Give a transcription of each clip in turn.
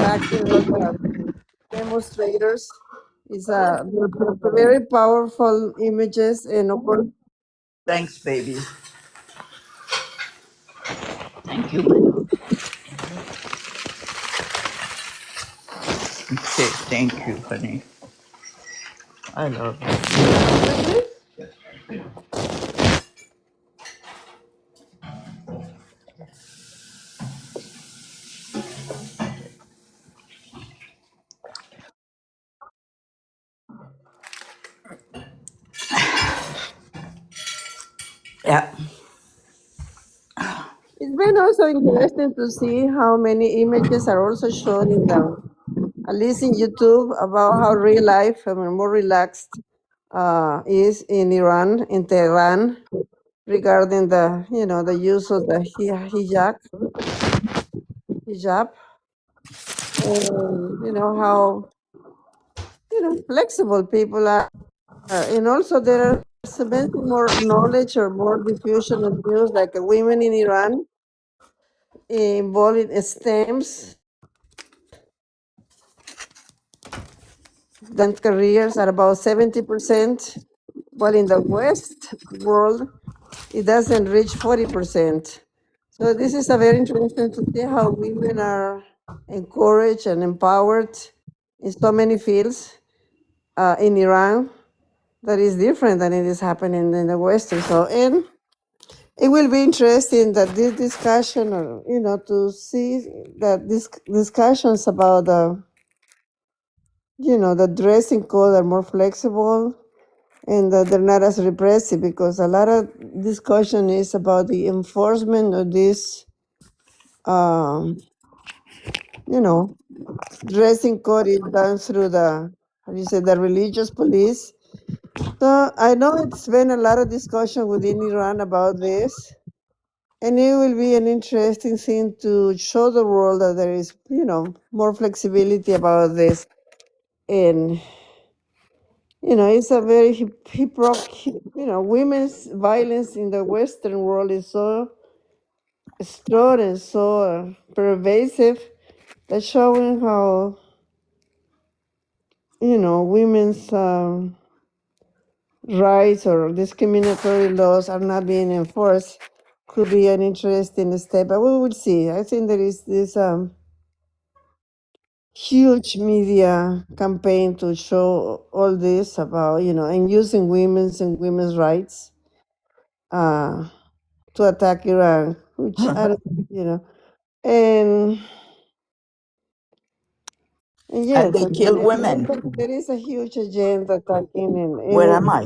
attacking all the demonstrators. It's very powerful images and of course, Thanks, baby. Thank you, my love. Okay, thank you, honey. I love you. baby. Yeah. It's been also interesting to see how many images are also shown in the at least in YouTube about how real life, I mean, more relaxed is in Iran, in Tehran, regarding the the use of the hijab, and how flexible people are, and also there are many more knowledge or more diffusion of news like women in Iran involved in STEMs than careers are about 70%, while in the West world it doesn't reach 40%. So this is a very interesting to see how women are encouraged and empowered in so many fields in Iran that is different than it is happening in the Western. So and it will be interesting that this discussion, or to see that these discussions about the the dressing code are more flexible and that they're not as repressive, because a lot of discussion is about the enforcement of this um, you know dressing code is done through the, how do you say, the religious police. So I know it's been a lot of discussion within Iran about this, and it will be an interesting thing to show the world that there is more flexibility about this. And it's a very women's violence in the Western world is so strong and so pervasive, that showing how women's rights or discriminatory laws are not being enforced could be an interesting step. But we will see. I think there is this huge media campaign to show all this about and using women's rights uh, to attack Iran, which I don't, and And yes, they kill women. there is a huge agenda attacking, and Where am I?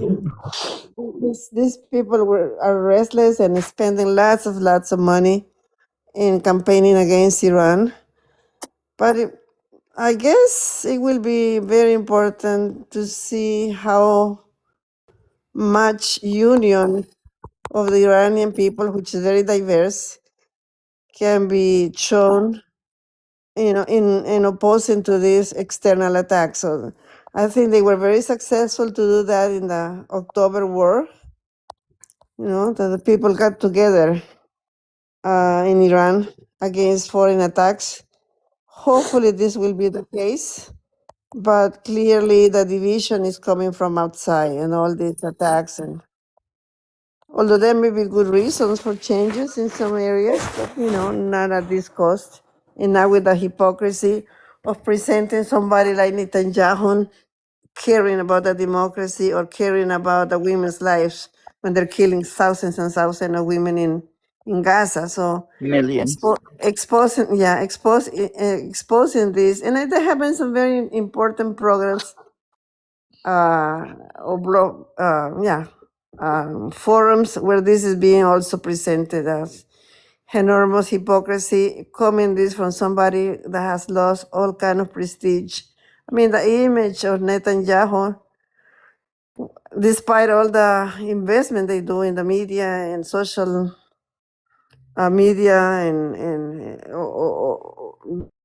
these people are restless and spending lots of money in campaigning against Iran. But I guess it will be very important to see how much union of the Iranian people, which is very diverse, can be shown, in opposing to this external attack. So I think they were very successful to do that in the October war. That the people got together in Iran against foreign attacks. Hopefully, this will be the case. But clearly, the division is coming from outside and all these attacks. And although there may be good reasons for changes in some areas, but not at this cost, and not with the hypocrisy of presenting somebody like Netanyahu caring about the democracy or caring about the women's lives when they're killing thousands and thousands of women in Gaza. So Millions. exposing this, and there have been some very important programs or forums where this is being also presented as enormous hypocrisy, coming this from somebody that has lost all kind of prestige. I mean, the image of Netanyahu, despite all the investment they do in the media and social media and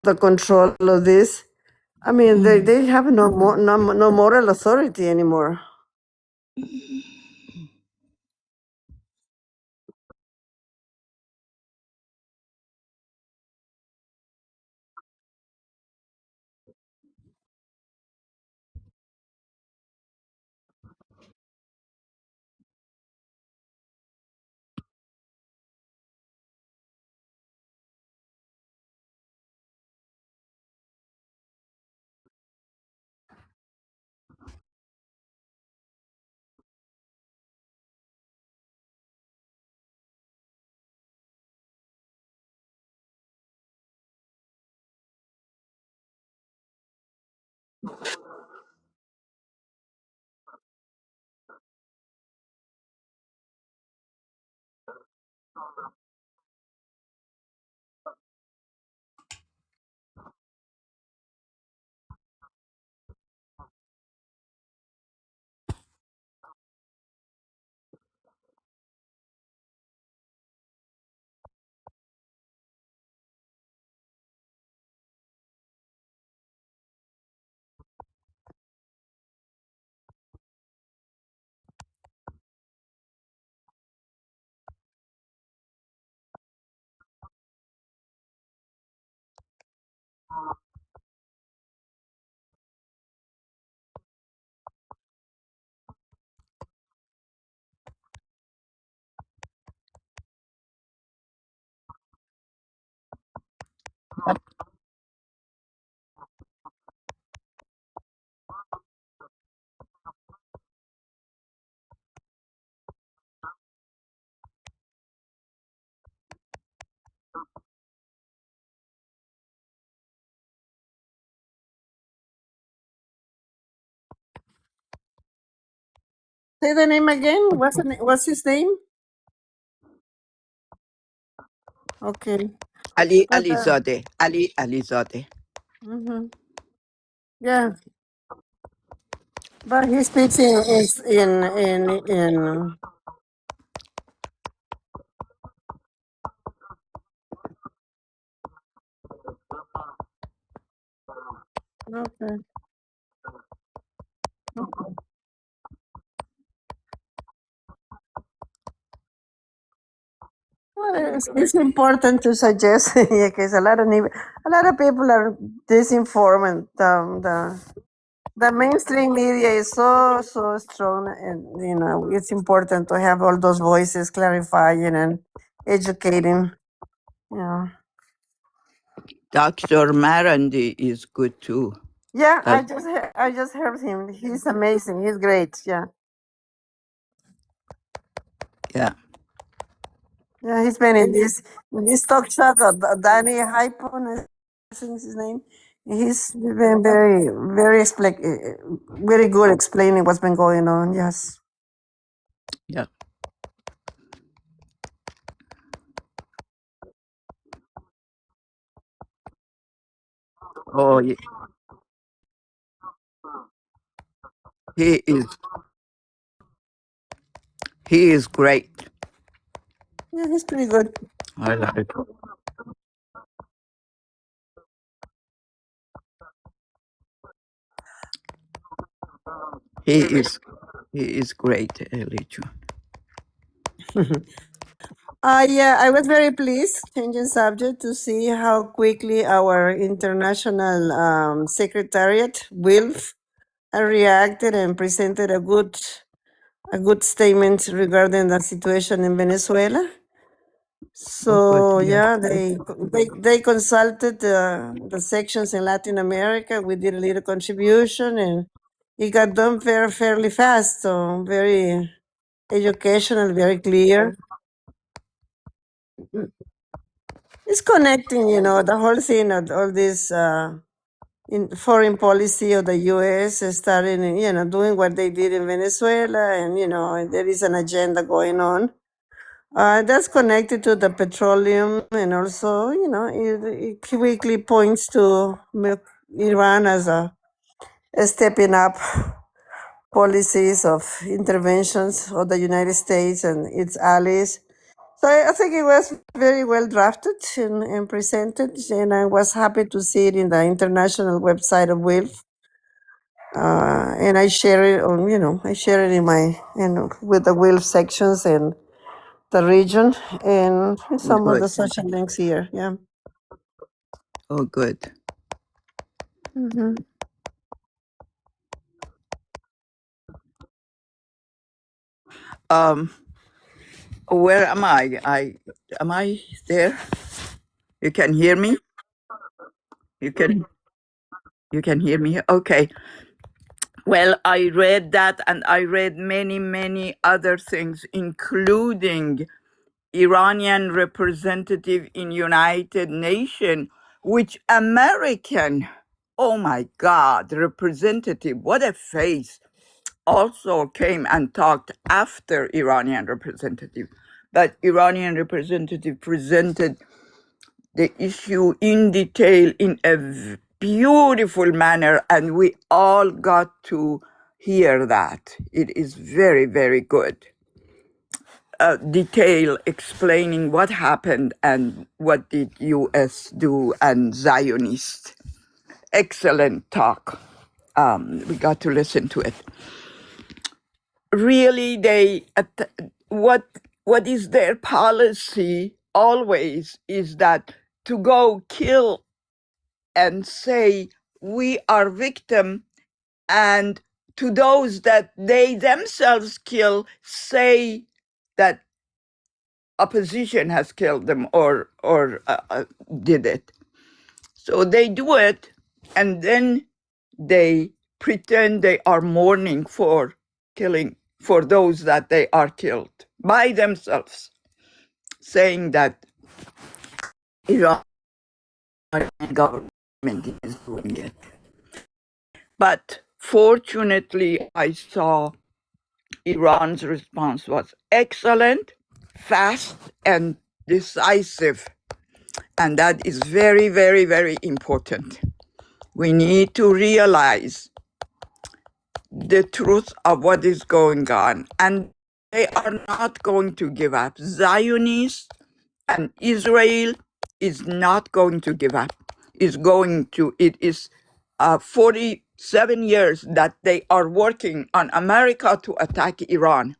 the control of this, I mean, they have no moral authority anymore. Say the name again. What's his name? Okay. Ali But Alizadeh. Ali Alizadeh. mhm. Yeah, but he speaks in okay. Well, it's important to suggest yeah, because a lot of people are disinformed. The mainstream media is so strong, and it's important to have all those voices clarifying and educating. Yeah, Dr. Marandi is good too. yeah. That, I just heard him. He's amazing. He's great. Yeah, yeah, yeah. He's been in this talk show. Danny Hypon, I think is his name. He's been very good explaining what's been going on. Yes. yeah. Oh, he is he is great. Yeah, he's pretty good. I like it. He is he is great, Elijah. Yeah, I was very pleased, changing subject, to see how quickly our international secretariat, WILF, reacted and presented a good statement regarding the situation in Venezuela. Oh, good. So Yeah, yeah, they consulted the sections in Latin America. We did a little contribution, and it got done fairly fast. So very educational, very clear. It's connecting, the whole thing of all this in foreign policy of the U.S. starting, doing what they did in Venezuela, and there is an agenda going on. That's connected to the petroleum, and also, it quickly points to Iran as a stepping up policies of interventions of the United States and its allies. So I think it was very well drafted and presented, and I was happy to see it in the international website of WILF. And I share it on, I share it in my with the WILF sections and the region and oh, some of good. the social links here. Yeah. Oh, good. Hmm. Um, where am I? Am I there? You can hear me? You can hear me? Okay. Well, I read that, and I read many other things, including Iranian representative in United Nations, which American Oh my God, representative, what a face, also came and talked after Iranian representative. But Iranian representative presented the issue in detail in a beautiful manner, and we all got to hear that. It is very, very good. Detail explaining what happened and what did U.S. do and Zionist. Excellent talk. We got to listen to it. Really, what is their policy always is that to go kill and say we are victim, and to those that they themselves kill say that opposition has killed them or did it. So they do it, and then they pretend they are mourning for killing for those that they are killed by themselves, saying that Iran government is doing it. But fortunately, I saw Iran's response was excellent, fast, and decisive. And that is very, very, very important. We need to realize the truth of what is going on. And they are not going to give up. Zionists and Israel is not going to give up. It is 47 years that they are working on America to attack Iran.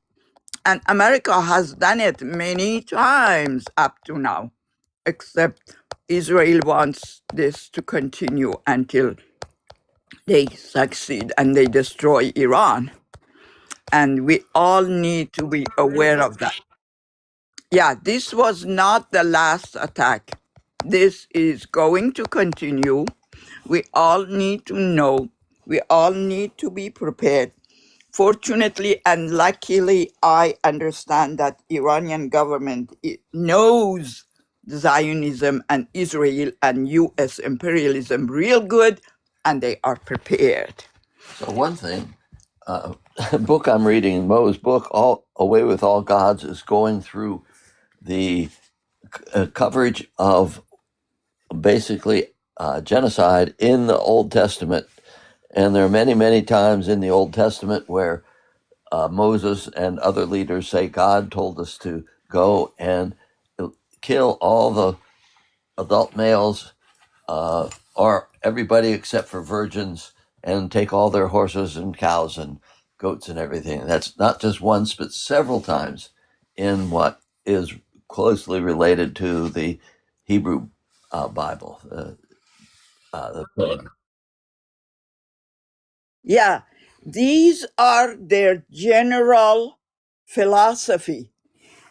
And America has done it many times up to now, except Israel wants this to continue until they succeed and they destroy Iran. And we all need to be aware of that. Yeah, this was not the last attack. This is going to continue. We all need to know. We all need to be prepared. Fortunately and luckily, I understand that Iranian government knows Zionism and Israel and U.S. imperialism real good, and they are prepared. So one thing, a book I'm reading, Mo's book, "All Away with All Gods," is going through the coverage of basically genocide in the Old Testament, and there are many, many times in the Old Testament where Moses and other leaders say God told us to go and kill all the adult males or everybody except for virgins and take all their horses and cows and goats and everything. That's not just once, but several times in what is closely related to the Hebrew Bible. Yeah, these are their general philosophy.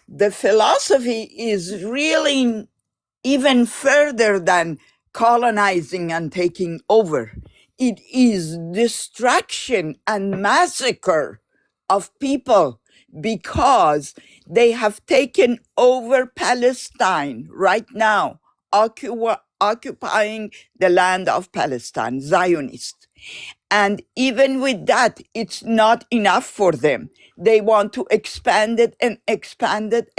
The philosophy is really even further than colonizing and taking over. It is destruction and massacre of people because they have taken over Palestine right now, occupying the land of Palestine, Zionists. And even with that, it's not enough for them. They want to expand it and expand it,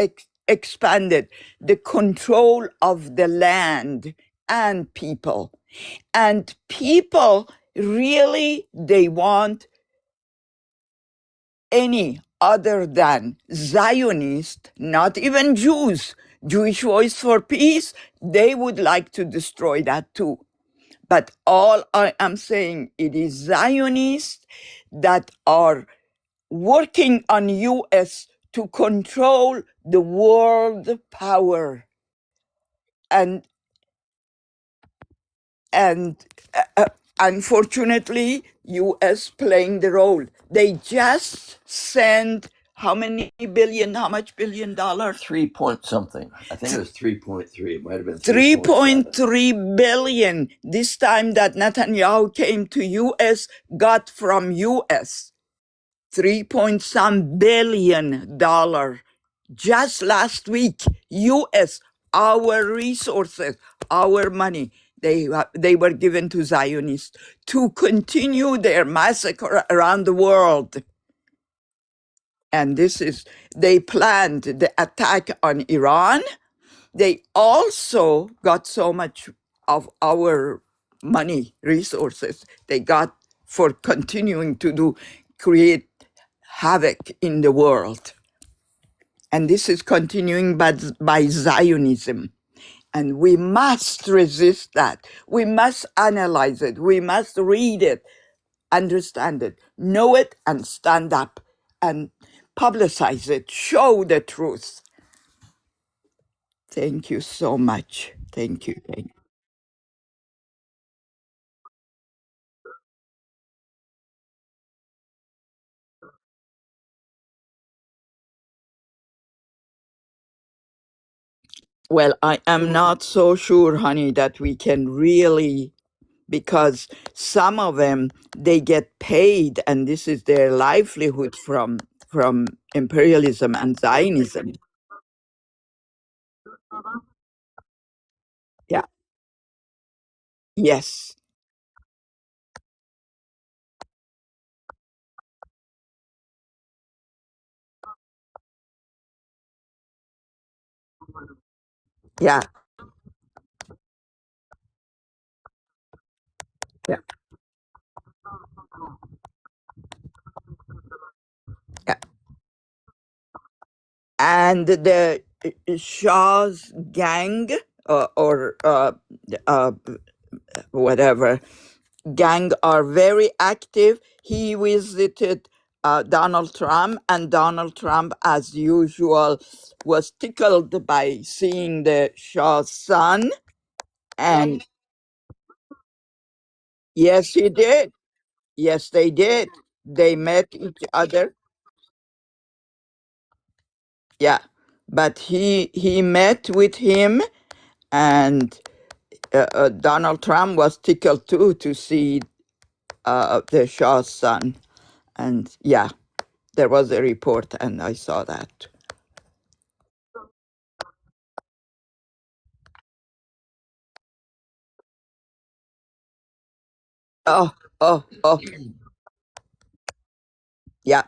expand it. The control of the land and people. And people really, they want any other than Zionist, not even Jews. Jewish Voice for Peace, they would like to destroy that too. But all I am saying, it is Zionists that are working on U.S. to control the world power. And unfortunately, U.S. playing the role. They just sent how much billion dollars? 3 point something. I think it was 3.3. It might have been 3.7. 3.3 billion. This time that Netanyahu came to U.S., got from U.S. 3 billion dollars. Just last week, U.S., our resources, our money, They were given to Zionists to continue their massacre around the world. And they planned the attack on Iran. They also got so much of our money, resources, they got for continuing to create havoc in the world. And this is continuing by Zionism. And we must resist that. We must analyze it. We must read it, understand it, know it, and stand up and publicize it, show the truth. Thank you so much. Thank you. Thank you. Well, I am not so sure, honey, that we can really, because some of them, they get paid and this is their livelihood from imperialism and Zionism. Yeah. Yes. Yeah. Yeah. Yeah. And the Shah's gang, or uh, whatever gang, are very active. He visited Donald Trump, and Donald Trump, as usual, was tickled by seeing the Shah's son. And yes, he did. Yes, they did. They met each other. Yeah, but he met with him, and Donald Trump was tickled too to see the Shah's son. And yeah, there was a report, and I saw that. Oh, oh, yeah.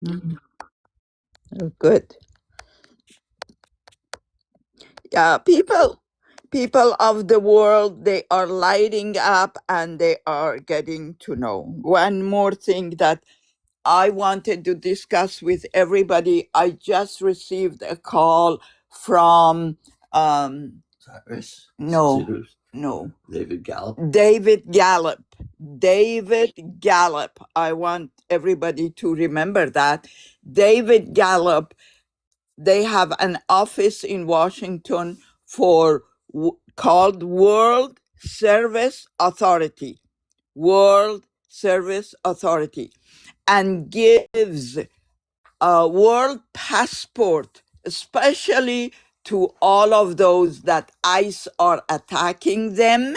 Mhm. Oh, good. Yeah, people of the world, they are lighting up and they are getting to know. One more thing that I wanted to discuss with everybody. I just received a call from Cyrus? no, Cyrus? no, David Gallup? David Gallup. David Gallup. I want everybody to remember that. David Gallup, they have an office in Washington for called World Service Authority. World Service Authority, and gives a world passport, especially to all of those that ICE are attacking them.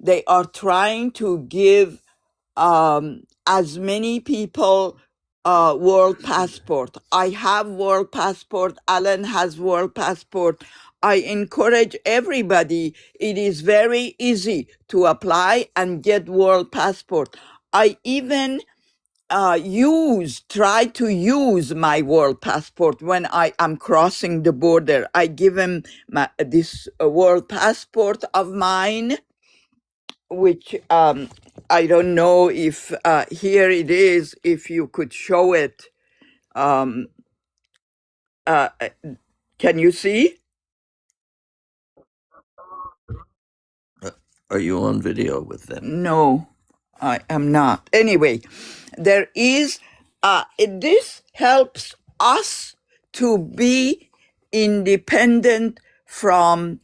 They are trying to give as many people world passport. I have world passport. Alan has world passport. I encourage everybody. It is very easy to apply and get world passport. I even try to use my world passport when I am crossing the border. I give him this world passport of mine, which I don't know if here it is, if you could show it. Um, uh, uh, can you see? Uh, Are you on video with them? No, I am not. Anyway, there is this helps us to be independent from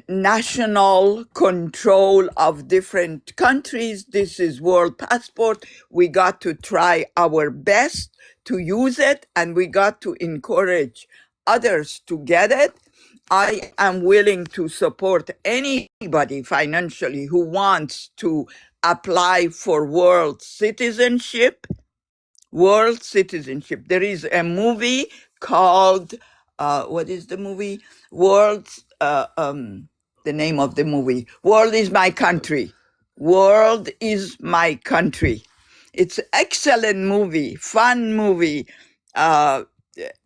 national control of different countries. This is world passport. We got to try our best to use it, and we got to encourage others to get it. I am willing to support anybody financially who wants to apply for world citizenship. World citizenship. There is a movie called what is the movie? World. The name of the movie. World is my country. World is my country. It's an excellent movie, fun movie, uh,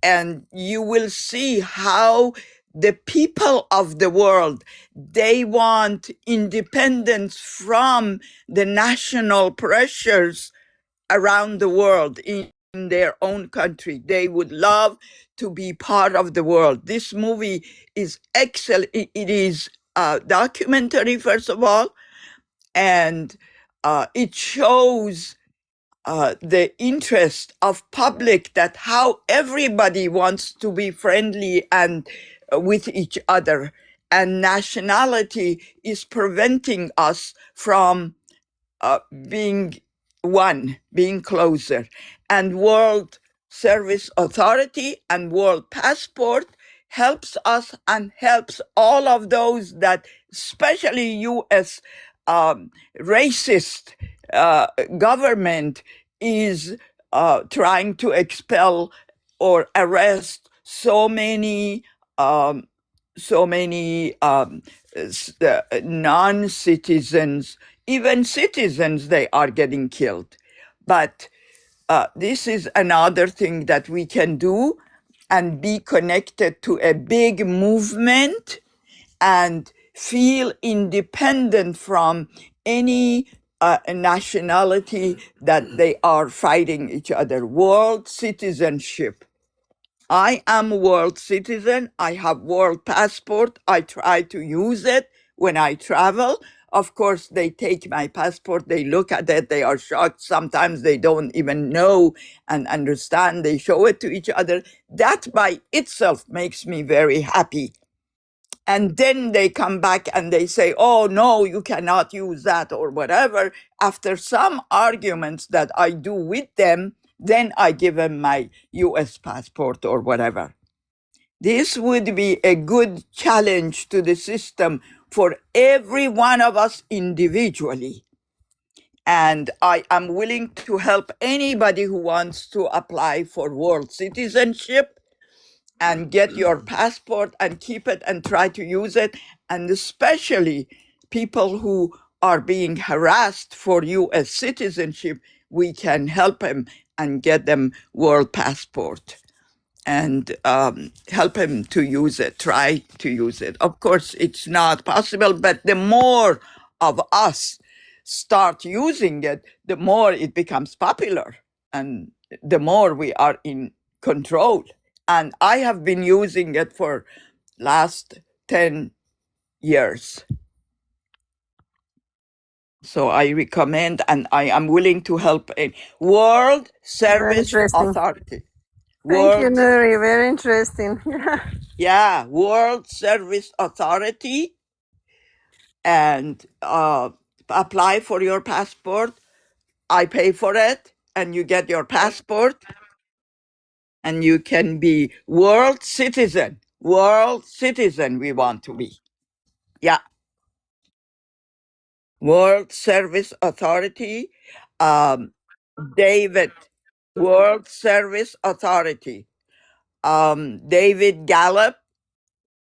and you will see how the people of the world, they want independence from the national pressures around the world in their own country. They would love to be part of the world. This movie is excellent. It is a documentary, first of all, and it shows the interest of public, that how everybody wants to be friendly and with each other, and nationality is preventing us from being one, being closer. And World Service Authority and World Passport helps us and helps all of those that, especially U.S. Racist government is trying to expel or arrest so many um, non-citizens, even citizens, they are getting killed. But this is another thing that we can do and be connected to a big movement and feel independent from any nationality that they are fighting each other. World citizenship. I am a world citizen. I have world passport. I try to use it when I travel. Of course, they take my passport, they look at it, they are shocked. Sometimes they don't even know and understand. They show it to each other. That by itself makes me very happy. And then they come back and they say, oh, no, you cannot use that or whatever. After some arguments that I do with them, then I give them my US passport or whatever. This would be a good challenge to the system for every one of us individually. And I am willing to help anybody who wants to apply for world citizenship and get your passport and keep it and try to use it. And especially people who are being harassed for US citizenship, we can help them and get them world passport and help them to use it, try to use it. Of course, it's not possible, but the more of us start using it, the more it becomes popular and the more we are in control. And I have been using it for last 10 years. So I recommend and I am willing to help a World Very Service interesting. Authority. Thank you, World, Nuri. Very interesting. yeah, World Service Authority, and apply for your passport. I pay for it, and you get your passport, and you can be world citizen. World citizen, we want to be. Yeah. World Service Authority, um, David, World Service Authority, David Gallup,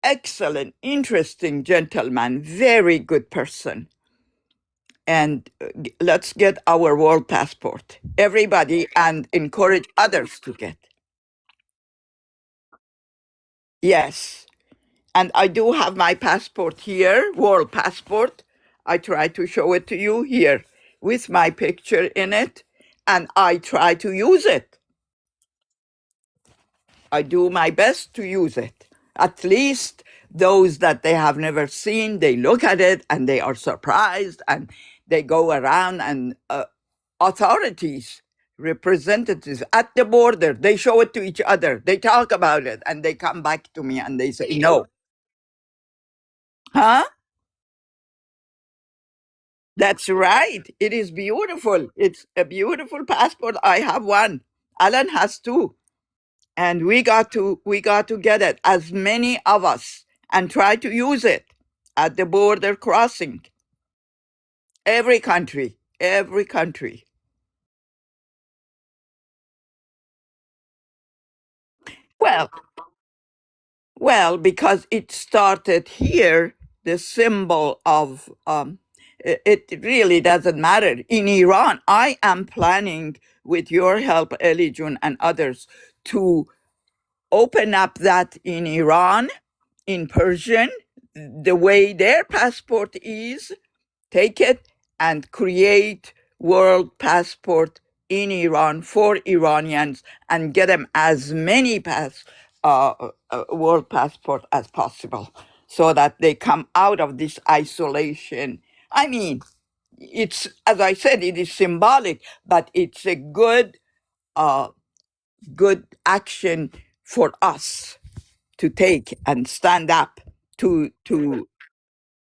excellent, interesting gentleman, very good person. And let's get our world passport, everybody, and encourage others to get. Yes. And I do have my passport here, world passport. I try to show it to you here with my picture in it, and I try to use it. I do my best to use it. At least those that they have never seen, they look at it and they are surprised and they go around and authorities representatives at the border. They show it to each other. They talk about it and they come back to me and they say, no. Huh? That's right. It is beautiful. It's a beautiful passport. I have one. Alan has two. And we got to get it, as many of us, and try to use it at the border crossing. Every country. Every country. Well, Well, because it started here, the symbol of it really doesn't matter. In Iran, I am planning, with your help, Elijun and others, to open up that in Iran, in Persian, the way their passport is, take it and create world passport in Iran for Iranians and get them as many world passport as possible so that they come out of this isolation. I mean, it's, as I said, it is symbolic, but it's a uh, good action for us to take and stand up to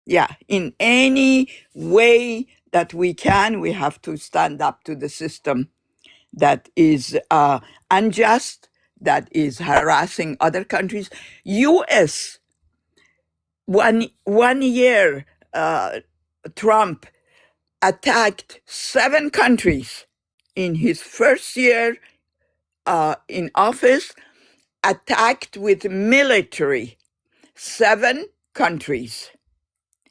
yeah, in any way that we can, we have to stand up to the system that is unjust, that is harassing other countries. U.S. one year, Trump attacked 7 countries in his first year in office. Attacked with military 7 countries.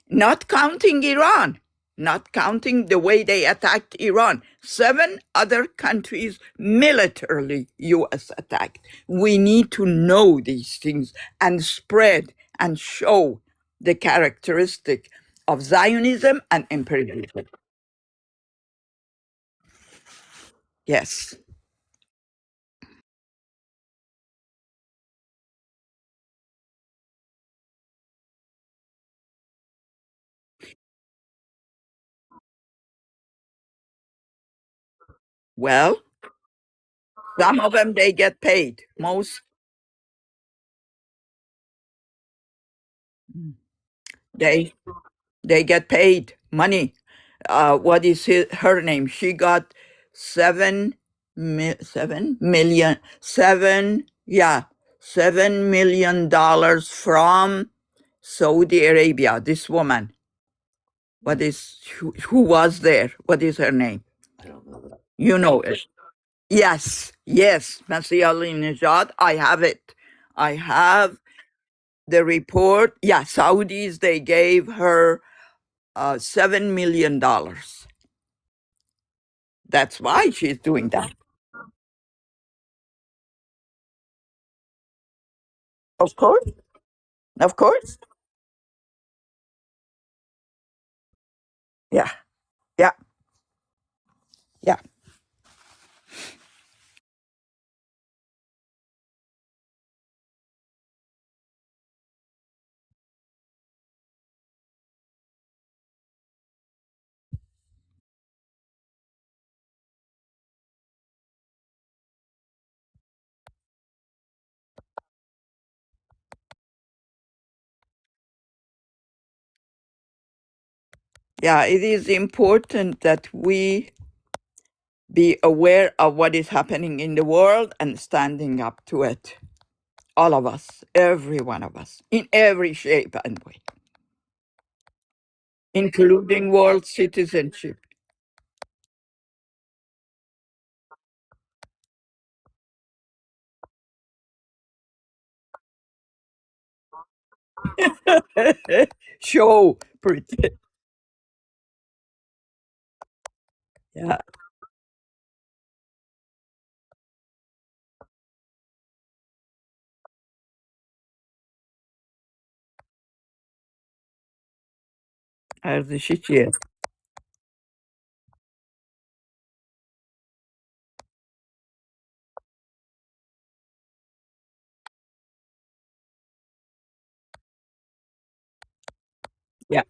Not counting Iran, not counting the way they attacked Iran. 7 other countries militarily U.S. attacked. We need to know these things and spread and show the characteristic of Zionism and imperialism. Yes. Well, some of them, they get paid. Most, they they get paid money. What is her name? She got 7 million from Saudi Arabia. This woman, who was there? What is her name? I don't know that. You know it. Yes, yes, Masih Ali-Najad. I have it. I have the report. Yeah, Saudis, they gave her $7 million. That's why she's doing that. Of course, of course. Yeah, yeah, yeah. Yeah, it is important that we be aware of what is happening in the world and standing up to it. All of us, every one of us, in every shape and way, including world citizenship. Show, pretend. Yeah, ارزشی. Yeah,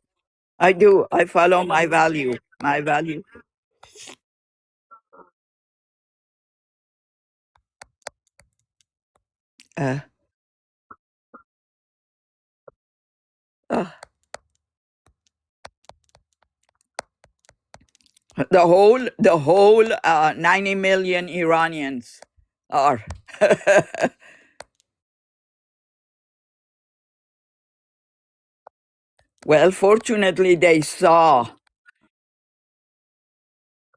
I do. I follow my value. My value. Uh, uh, the whole 90 million Iranians are. Well, fortunately, they saw.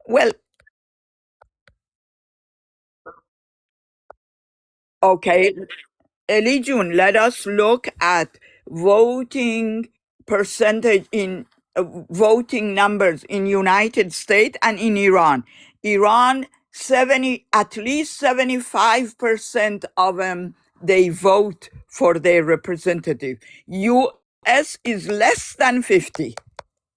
Well, okay, Elijun, let us look at voting percentage in voting numbers in United States and in Iran. Iran, 70, at least 75% of them, they vote for their representative. US is less than 50.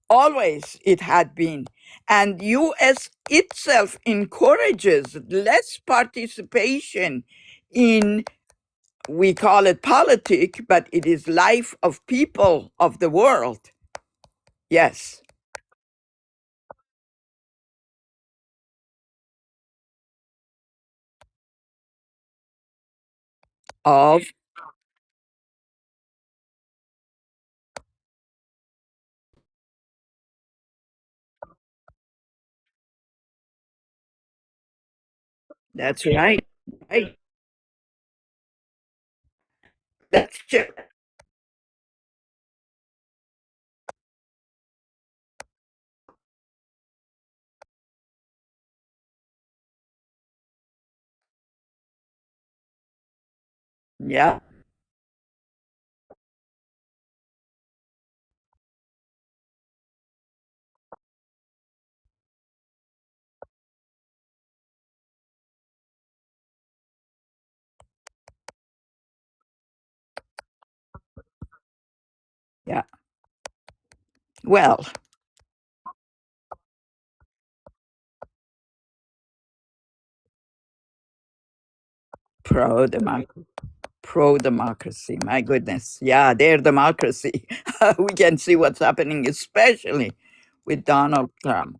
Always it had been. And US itself encourages less participation in, we call it politic, but it is life of people of the world. Yes. Of, that's right. Right. That's true. Yeah. Yeah. Well, pro democracy. Pro democracy. My goodness. Yeah, they're democracy. We can see what's happening, especially with Donald Trump.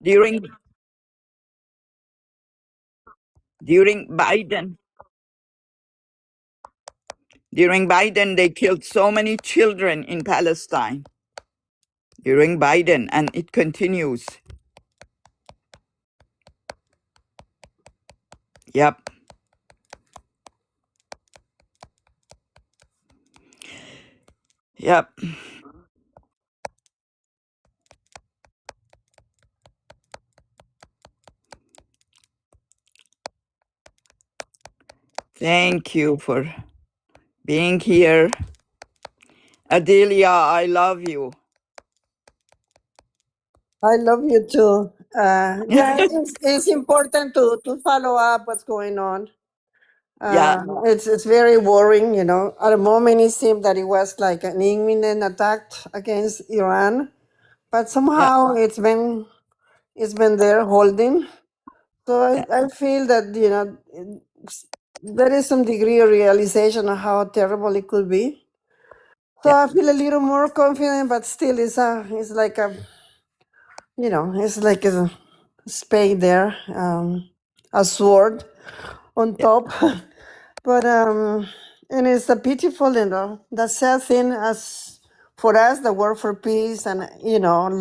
During during Biden, during Biden, they killed so many children in Palestine. During Biden, and it continues. Yep. Yep. Thank you for being here. Adelia, I love you. I love you too. Yeah, it's important to follow up what's going on. Yeah. It's very worrying, you know. At the moment, it seemed that it was like an imminent attack against Iran, but Yeah. somehow it's been there holding. So Yeah. I feel that there is some degree of realization of how terrible it could be. So Yeah. I feel a little more confident, but still, it's like a spade there, a sword on Yeah. top. But and it's a pitiful, the sad thing as for us, the work for peace and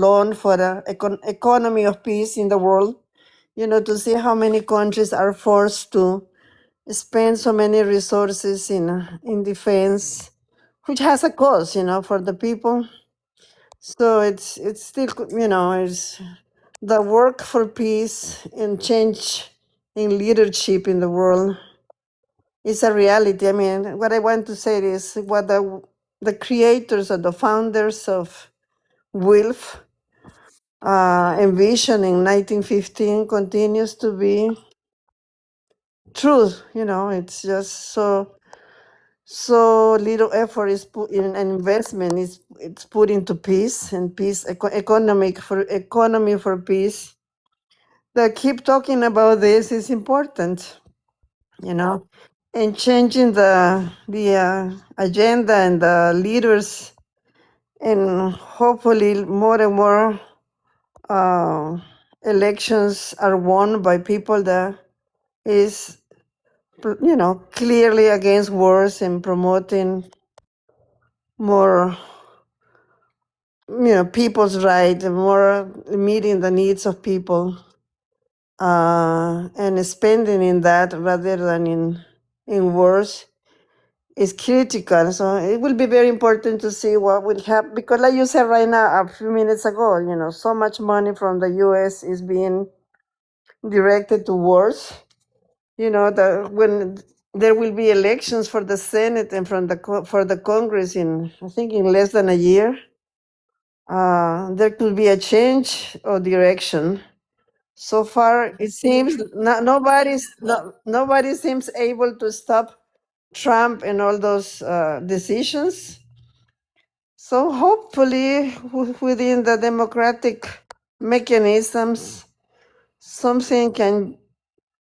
loan for the economy of peace in the world. To see how many countries are forced to spend so many resources in defense, which has a cost, for the people. So it's still, it's the work for peace and change in leadership in the world is a reality. I mean, what I want to say is what the creators or the founders of WILF envisioned in 1915 continues to be truth. It's just so little effort is put in, an investment is it's put into peace and peace, economy for peace. That keep talking about this is important, and changing the agenda and the leaders, and hopefully more and more uh, elections are won by people that is, clearly against wars and promoting more, people's right, more meeting the needs of people, and spending in that rather than in wars is critical. So it will be very important to see what will happen, because like you said right now, a few minutes ago, so much money from the US is being directed to wars. When there will be elections for the Senate and for the Congress in, I think, in less than a year, there could be a change of direction. So far, it seems nobody seems able to stop Trump and all those decisions. So hopefully, within the democratic mechanisms, something can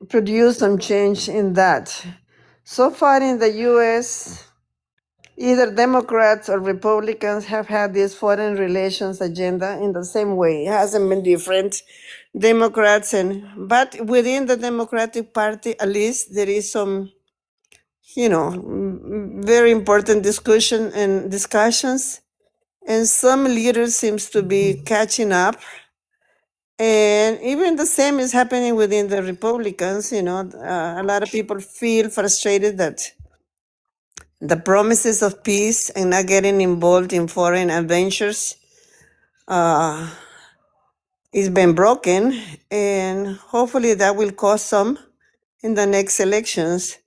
produce some change in that. So far in the US, either Democrats or Republicans have had this foreign relations agenda in the same way. It hasn't been different. But within the Democratic Party, at least there is some, very important discussions, and some leaders seems to be catching up. And even the same is happening within the Republicans. A lot of people feel frustrated that the promises of peace and not getting involved in foreign adventures uh, is been broken, and hopefully that will cause some in the next elections.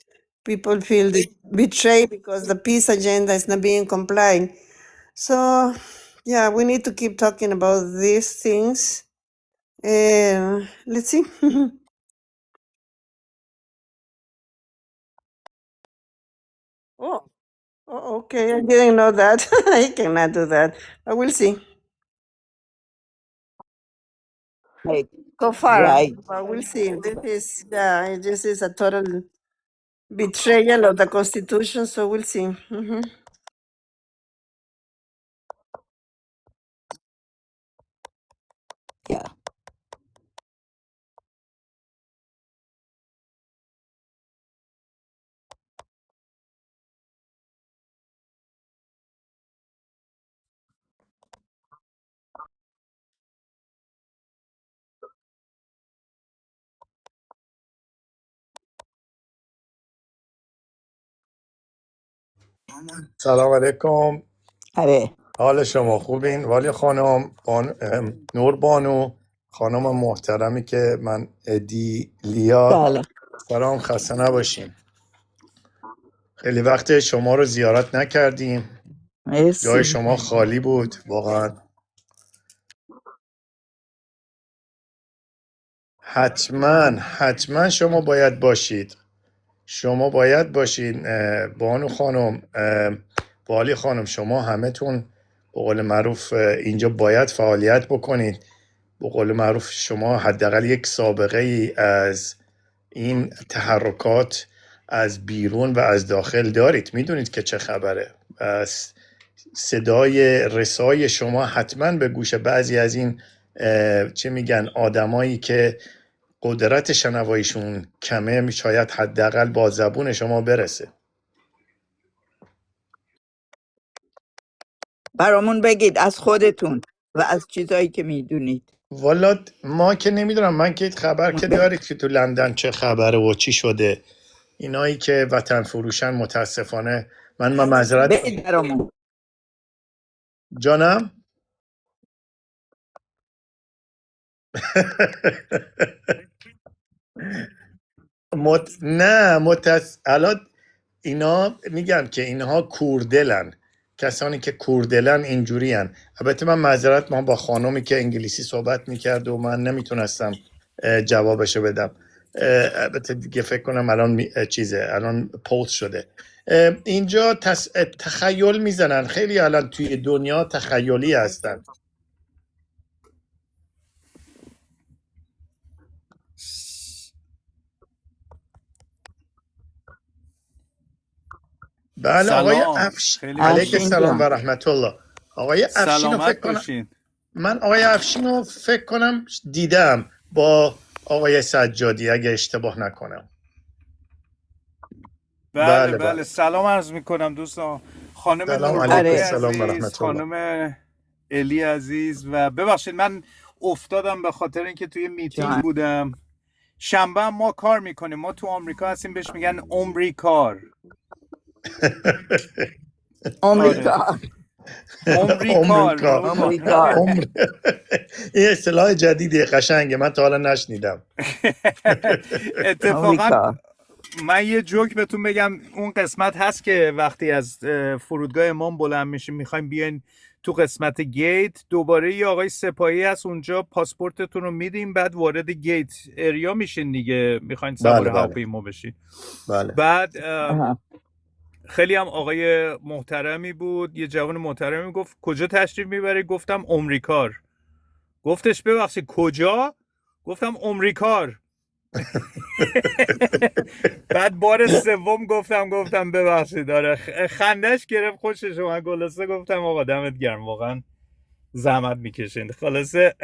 People feel betrayed because the peace agenda is not being complied. So, yeah, we need to keep talking about these things. And let's see. Oh, okay. I didn't know that. I cannot do that. But we'll see. Right. So far, Right. but we'll see. This is a total betrayal of the Constitution. So we'll see. Yeah. سلام علیکم. آره. حال شما خوبین؟ ولی خانم نور بانو، خانم محترمی که من ادی لیا، بله. سلام، خسته نباشین. خیلی وقت شما رو زیارت نکردیم، جای مرسی. شما خالی بود واقعا. حتما شما باید باشید. شما باید باشین بانو خانم، والی خانم، شما همه تون به قول معروف اینجا باید فعالیت بکنید. به قول معروف شما حداقل یک سابقه ای از این تحرکات از بیرون و از داخل دارید، میدونید که چه خبره. صدای رسای شما حتما به گوش بعضی از این چه میگن آدمایی که قدرت شنواییشون کمه شاید حداقل با زبون شما برسه. برامون بگید از خودتون و از چیزایی که میدونید. والا ما که نمیدونم، من که خبر که دارید که تو لندن چه خبره و چی شده. اینایی که وطن فروشن متاسفانه من معذرت بگید برامون. جانم. الان اینا میگم که اینها کوردلن، کسانی که کوردلن اینجوری هن. البته من معذرت، ما با خانومی که انگلیسی صحبت میکرد و من نمیتونستم جوابشو بدم. البته دیگه فکر کنم الان الان پست شده. اینجا تخیل میزنن خیلی، الان توی دنیا تخیلی هستن. بله آقای سلام، خیلی علیک افشین مخلص. السلام و جان. رحمت الله. آقای افشین رو فکر سلامت کنم باشین. من آقای افشین رو فکر کنم دیدم. با آقای سجادی اگه اشتباه نکنم. بله بله. بله سلام عرض میکنم دوستان، خانم سلام نوربانو علیکم. آره سلام و عزیز، رحمت الله. خانم الی عزیز، و ببخشید من افتادم به خاطر اینکه توی میتینگ جان بودم. شنبه هم ما کار میکنیم، ما تو آمریکا هستیم، بهش میگن عمری کار. آره آمریکا عمری کار آمریکا. نوربان. آمریکا آره عمر این اصطلاح جدیدیه، قشنگه، من تا حالا نشنیدم. اتفاقا آمریکا من یه جوک بهتون بگم. اون قسمت هست که وقتی از فرودگاه امام بلند میشیم میخوایم بیاین تو قسمت گیت، دوباره یه آقای سپاهی هست اونجا، پاسپورتتون رو میدیم، بعد وارد گیت اریا میشین دیگه، میخواین سوار بله بله هواپیما بشین. بله. بعد آها. خیلی هم آقای محترمی بود، یه جوان محترمی گفت کجا تشریف میبری؟ گفتم عمریکار. گفتش ببخشید کجا؟ گفتم عمریکار. بعد بار سوم گفتم ببخشید. داره خندش گرفت، خوشش اومد. خلاصه گفتم آقا دمت گرم، واقعا زحمت میکشین. خلاصه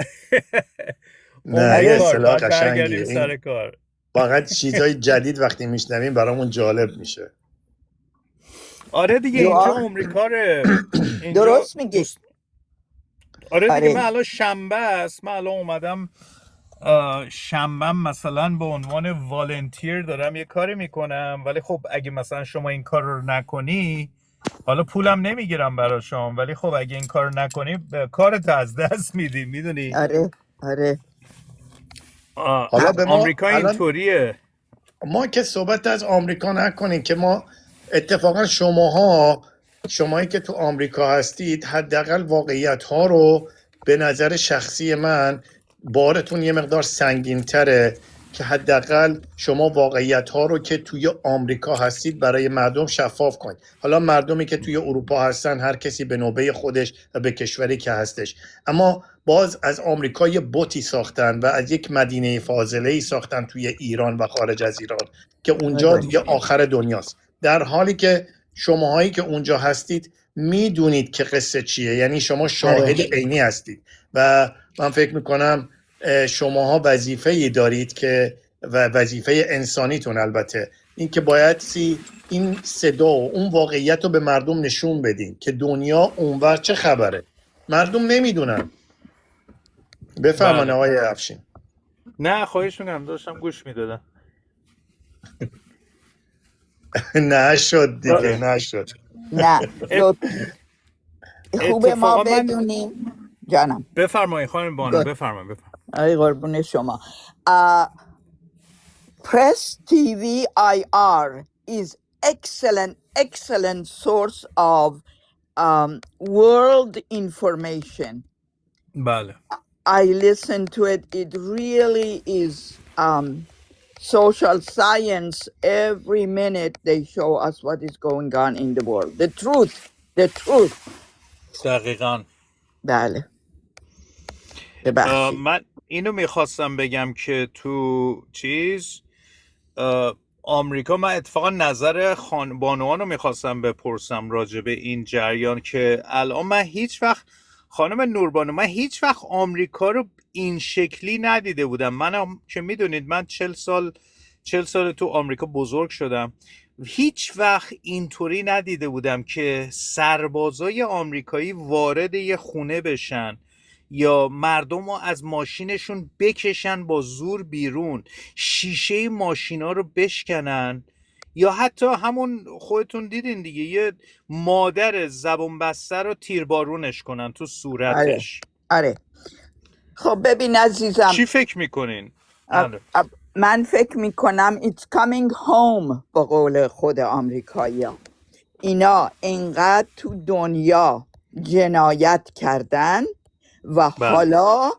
نه عمری این آره کار، اصطلاح بعد برگردیم قشنگیه، سر این کار. واقعا چیزای جدید وقتی میشنویم برامون جالب میشه. آره دیگه you اینجا are عمریکاره. اینجا درست میگی دوست. آره دیگه من آره الان شنبه است، من الان اومدم شنبه مثلا به عنوان والنتیر دارم یه کاری میکنم، ولی خب اگه مثلا شما این کار رو نکنی، حالا پولم نمیگیرم برای شما، ولی خب اگه این کار رو نکنی کارت از دست میدی، میدونی. آره آره حالا به ما آمریکا الان اینطوریه. ما که صحبت از آمریکا نکنیم که ما اتفاقا شمایی که تو آمریکا هستید حداقل واقعیت ها رو به نظر شخصی من بارتون یه مقدار سنگین تره که حداقل شما واقعیت ها رو که توی آمریکا هستید برای مردم شفاف کنید. حالا مردمی که توی اروپا هستن هر کسی به نوبه خودش و به کشوری که هستش، اما باز از آمریکا یه بوتی ساختن و از یک مدینه فاضله‌ای ساختن توی ایران و خارج از ایران که اونجا دیگه آخر دنیاست، در حالی که شماهایی که اونجا هستید میدونید که قصه چیه، یعنی شما شاهد آره عینی هستید و من فکر میکنم شماها وظیفه‌ای دارید که و وظیفه انسانیتون البته این که باید این صدا و اون واقعیت رو به مردم نشون بدین که دنیا اونور چه خبره. مردم نمیدونن. بفرمان بله آقای افشین. نه خواهش میکنم، داشتم گوش میدادم. نشد دیگه، آره نشد. نه خوبه ما اتفاقا من بدونیم جانم بفرمایید خانم بانو، گفت بفرمایید. آره قربون شما Press TV IR is excellent source of world information. بله I listen to it. It really is social science. Every minute they show us what is going on in the world. The truth. دقیقاً. بله ببخشید من اینو میخواستم بگم که تو آمریکا، من اتفاقا نظر بانوان رو میخواستم بپرسم راجع به این جریان که الان من هیچ وقت، خانم نوربانو، من هیچ وقت آمریکا رو این شکلی ندیده بودم. من که میدونید من 40 سال تو آمریکا بزرگ شدم، هیچ وقت اینطوری ندیده بودم که سربازای آمریکایی وارد یه خونه بشن یا مردم رو از ماشینشون بکشن با زور بیرون، شیشه ماشینا رو بشکنن، یا حتی همون خودتون دیدین دیگه، یه مادر زبون بسته رو تیربارونش کنن تو آره صورتش. آره خب ببین عزیزم چی فکر میکنین؟ بله من فکر میکنم it's coming home به قول خود آمریکایی ها. اینا اینقدر تو دنیا جنایت کردن و بله حالا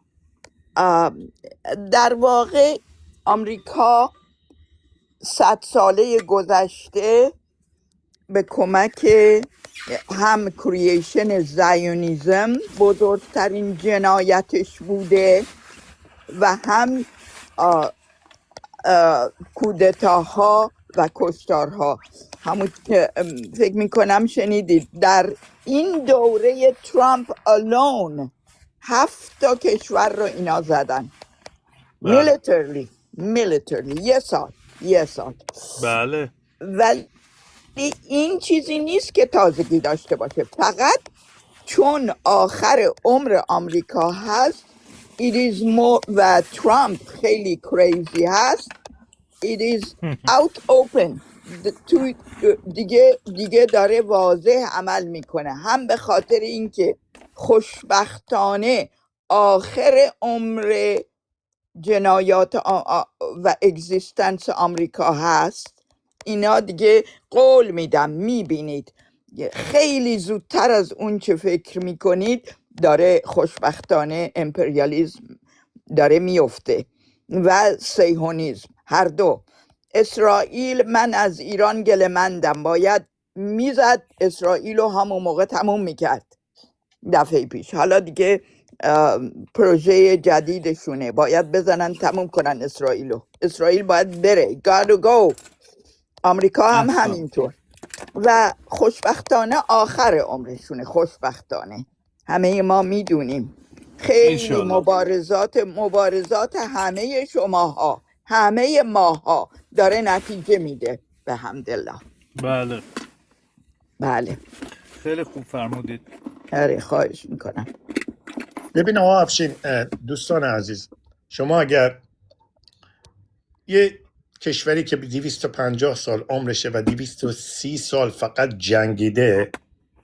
در واقع آمریکا 100 ساله گذشته به کمک هم کرییشن زایونیزم بزرگترین جنایتش بوده و هم کودتاها و کشتارها. همون که فکر میکنم شنیدید در این دوره ترامپ alone 7 کشور رو اینا زدن. بله میلیترلی یه سال بله ولی این چیزی نیست که تازگی داشته باشه، فقط چون آخر عمر آمریکا هست it is more و ترامپ خیلی کریزی هست it is out open تو دیگه داره واضح عمل میکنه، هم به خاطر اینکه خوشبختانه آخر عمر جنایات و اگزیستنس آمریکا هست. اینا دیگه قول میدم میبینید خیلی زودتر از اون چه فکر میکنید داره خوشبختانه امپریالیزم داره میفته و صهیونیسم هر دو. اسرائیل، من از ایران گله‌مندم، باید میزد اسرائیل رو همون موقع تموم میکرد دفعه پیش. حالا دیگه پروژه جدیدشونه، باید بزنن تموم کنن اسرائیل باید بره gotta go. آمریکا هم احسن همینطور و خوشبختانه آخر عمرشونه، خوشبختانه همه ما میدونیم. خیلی انشالله مبارزات همه شماها همه ماها داره نتیجه میده به حمدالله. بله بله خیلی خوب فرمودید. آره خواهش میکنم. ببین آقا افشین، دوستان عزیز، شما اگر یه کشوری که 250 سال عمرشه و 230 سال فقط جنگیده،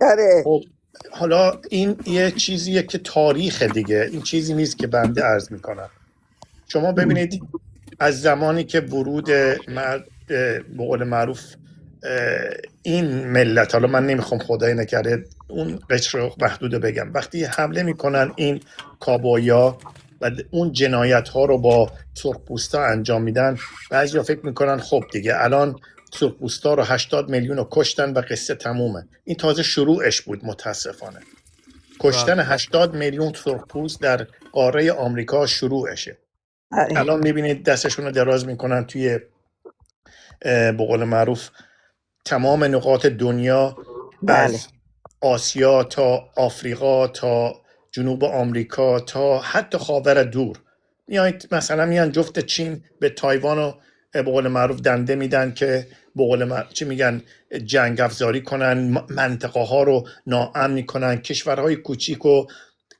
آره خب حالا این یه چیزیه که تاریخ دیگه، این چیزی نیست که بنده عرض میکنم. شما ببینید از زمانی که ورود به قول معروف این ملت، حالا من نمیخوام خدای نکرده اون قشر رو محدوده بگم، وقتی حمله میکنن این کابویا و اون جنایت ها رو با سرخپوستا انجام میدن، بعضیا فکر میکنن خب دیگه الان سرخپوستا رو 80 میلیون رو کشتن و قصه تمومه. این تازه شروعش بود متاسفانه. کشتن 80 میلیون سرخپوست در قاره آمریکا شروعشه. آره الان میبینید دستشون رو دراز میکنن توی به قول معروف تمام نقاط دنیا، بله از آسیا تا آفریقا تا جنوب آمریکا تا حتی خاور دور. مثلا میان جفت چین به تایوان رو به قول معروف دنده میدن که به قول چی میگن جنگ افزاری کنن، منطقه ها رو ناامن میکنن، کشورهای کوچیک رو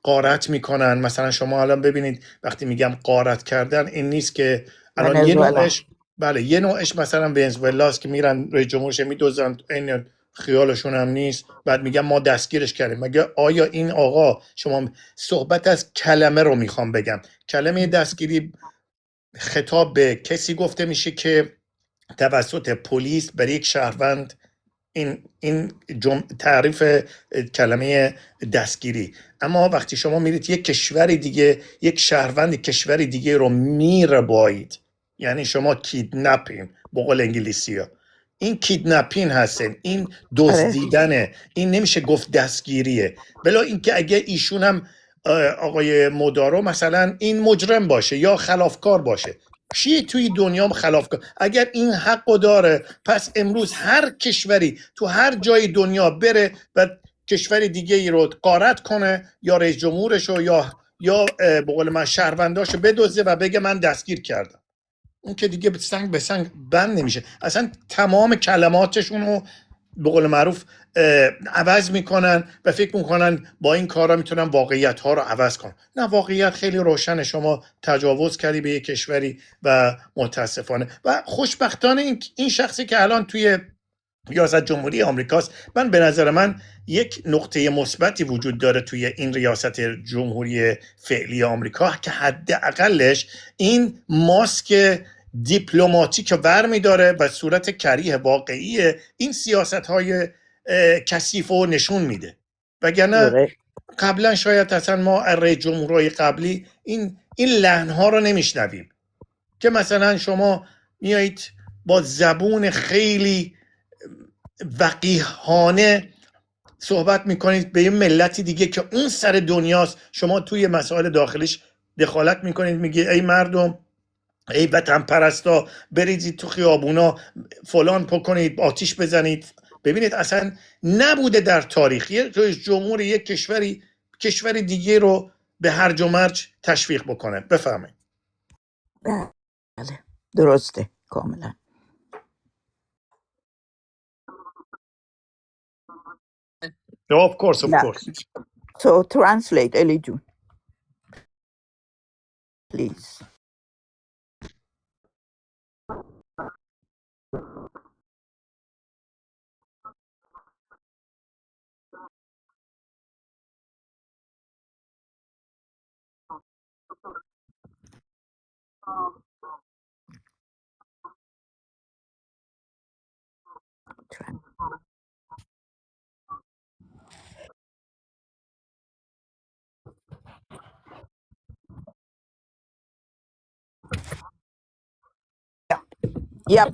غارت میکنن. مثلا شما الان ببینید وقتی میگم غارت کردن، این نیست که الان یه ونزوئلا نوعش، بله یه نوعش مثلا ونزوئلاست که میرن رئیس جمهورش میدوزن، این خیالشون هم نیست، بعد میگن ما دستگیرش کردیم. مگه آیا این آقا، شما صحبت از کلمه رو میخوام بگم، کلمه دستگیری خطاب به کسی گفته میشه که توسط پلیس بر یک شهروند، این تعریف کلمه دستگیری. اما وقتی شما میرید یک کشور دیگه، یک شهروند کشور دیگه رو میربایید، یعنی شما کیدنپین به قول انگلیسی ها، این کیدنپین هستن، این دزدیدنه، این نمیشه گفت دستگیریه. بلا اینکه اگه ایشون هم آقای مدارو مثلا این مجرم باشه یا خلافکار باشه، چیه توی دنیا خلافکار؟ اگر این حقو داره، پس امروز هر کشوری تو هر جای دنیا بره و کشور دیگه ای رو غارت کنه یا رئیس جمهورشو یا به قول من شهرونداشو بدزده و بگه من دستگیر کردم، اون که دیگه سنگ به سنگ بند نمیشه. اصلا تمام کلماتشون رو به قول معروف عوض میکنن و فکر میکنن با این کارا میتونن واقعیت ها رو عوض کنن. نه، واقعیت خیلی روشنه. شما تجاوز کردی به یک کشوری و متاسفانه و خوشبختانه این شخصی که الان توی ریاست جمهوری آمریکاست، من به نظر من یک نقطه مثبتی وجود داره توی این ریاست جمهوری فعلی آمریکا که حداقلش این ماسک دیپلماتیک ور میداره و صورت کریه واقعی این سیاست‌های کثیف و نشون میده. وگرنه قبلا شاید اصلا ما رئیس جمهورهای قبلی این لحن‌ها رو نمیشنویم که مثلا شما میایید با زبون خیلی وقیحانه صحبت میکنید به یه ملتی دیگه که اون سر دنیاست، شما توی مسائل داخلیش دخالت میکنید، میگی ای مردم، ای وطن پرستا، بریزید تو خیابونا، فلان بکنید، آتیش بزنید. ببینید اصلا نبوده در تاریخ رئیس جمهور یک کشوری دیگه رو به هرج و مرج تشویق بکنه. بفهمید. بله درسته کاملا. of course of Yeah. course So translate, Eli Jun, please. Yep.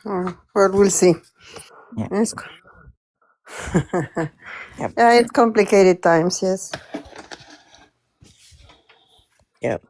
Well, we'll see. Yeah. It's, Yep. yeah, it's complicated times, yes. Yep.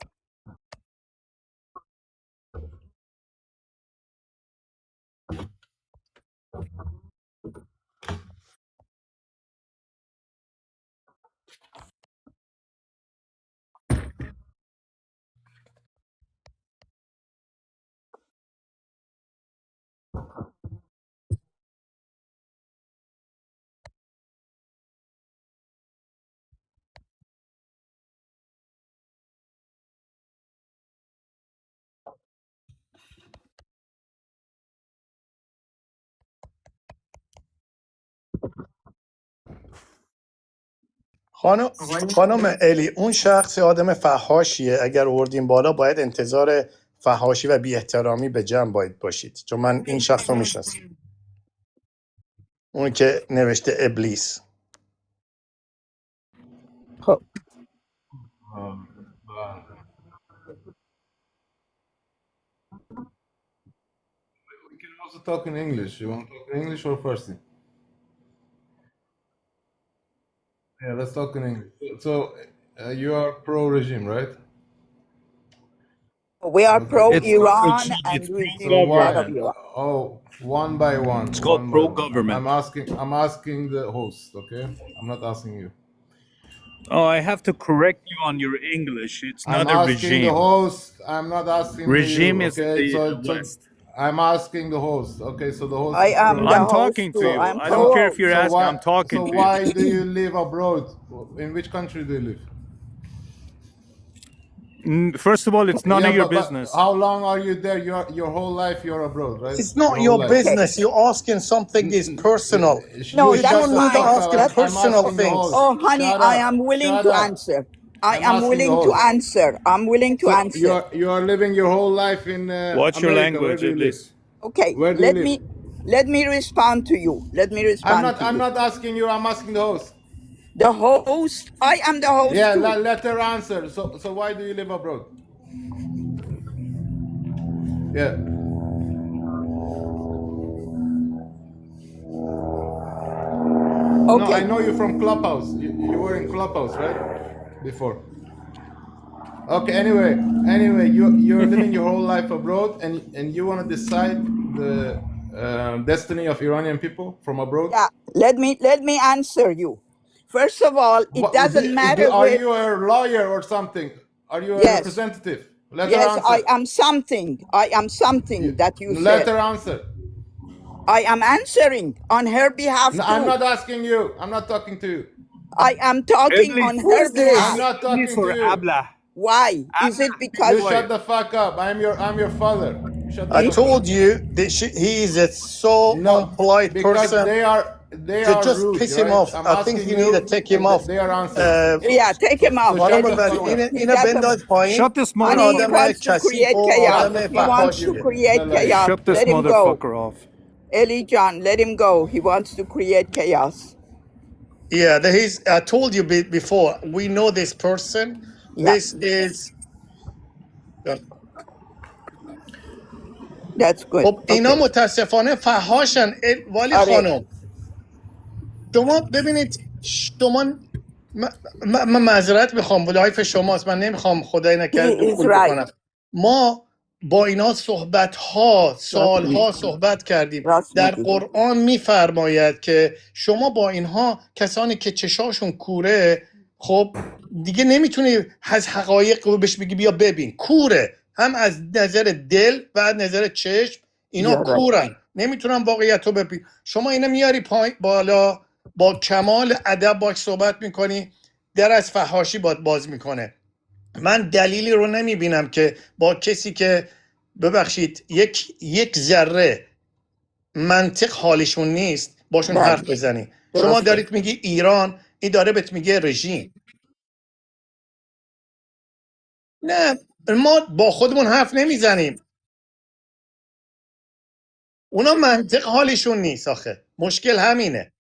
خانم الی اون شخص آدم فحاشیه، اگر آوردیم بالا باید انتظار فحاشی و بی احترامی به جمع باید باشید، چون من این شخص رو میشناسم، اون که نوشته ابلیس. خب We can also talk in English. You want to talk in English or Farsi? Yeah, let's talk in English. So, you are pro-regime, right? we are Okay. pro It's not Iran regime, and it's regime So why? part of pro-government. Iran. Oh, one by one. It's called One by one. pro-government. I'm asking the host. Okay, I'm not asking you. Oh, I have to correct you on your English. It's I'm not a asking the regime. host. I'm not asking Regime you. is in Okay, the so West. I'm asking the host. Okay, so the host I is am the I'm pro-regime. host talking to too. you. I'm I don't care if pro-host. you're So asking. why? I'm talking So to you. why do you live abroad? In which country do you live? First of all, it's none Yeah, of your but business. how long are you there? Your whole life you're abroad, right? It's not Your whole your life. Okay. business. You're asking something is personal. No, You that's don't Shut the need to fuck fine. ask up. him That's I'm personal asking the things. host. Oh, honey, Shut I up. am willing Shut to up. answer. I'm asking the host. I'm willing to So answer. you are living your whole life in Watch your America. Where language, do you live? Iblis. Okay, Where do you live? let me respond to you. Let me respond to I'm you. not asking you. I'm asking the host. The host, I am the host Yeah, too. let her answer. So why do you live abroad? Yeah. No, I Okay. know you from Clubhouse. You were in Clubhouse, right? Before. Okay. Anyway, you're living your whole life abroad, and you want to decide the destiny of Iranian people from abroad. Yeah, let me answer you. First of all, it What doesn't matter are where. you a lawyer or something? Are you a Yes, representative? Let her yes, answer. I am something that you Let said. her answer. I am answering on her behalf No, I'm too. not asking you. I'm not talking to you. I am talking Iblis, on who her is this? behalf. I'm not Iblis talking or to you. Ablah? Why? Is Ablah, it be because You shut quiet. the fuck up. I'm your father. Shut the I fuck up. told you that he is a so No, unpolite because person they to are just rude, piss him right? off. I'm I think asking you you, need to take him and off. they are answering. Yeah, take him So out. shut خانم Let the him ولی fuck go. up. اینو He اینو doesn't. بنداز پایین. Shut this این Honey, he آدم motherfucker. wants to کثیف create و chaos. آدم He wants to فحاشیه. create chaos. Shut this Let him go. motherfucker off. Eli John, let him go. He wants to create chaos. Yeah, I told you before, we know this person. Yeah, This is that's good. خب اینا Okay. متاسفانه فحاشن. ولی All right. خانم شما ببینید، شما من معذرت میخوام، لایف شماست، من نمیخوام خدای He نکرده is دخول right. بکنم. ما با اینا سالها راست صحبت کردیم. راست در میگی قرآن میفرماید که شما با اینها، کسانی که چشاشون کوره، خب دیگه نمیتونی از حقایق رو بهش بگی بیا ببین، کوره، هم از نظر دل و از نظر چشم اینا یا راست کورن، نمیتونن واقعیت رو ببین. شما اینا میاری پایین بالا، با کمال ادب باش صحبت میکنی، در از فحاشی باز میکنه. من دلیلی رو نمیبینم که با کسی که ببخشید یک ذره منطق حالشون نیست باشون بله حرف بزنی. شما درسته دارید میگی ایران، این داره بهت میگه رژیم. نه، ما با خودمون حرف نمیزنیم، اونا منطق حالشون نیست. آخه مشکل همینه.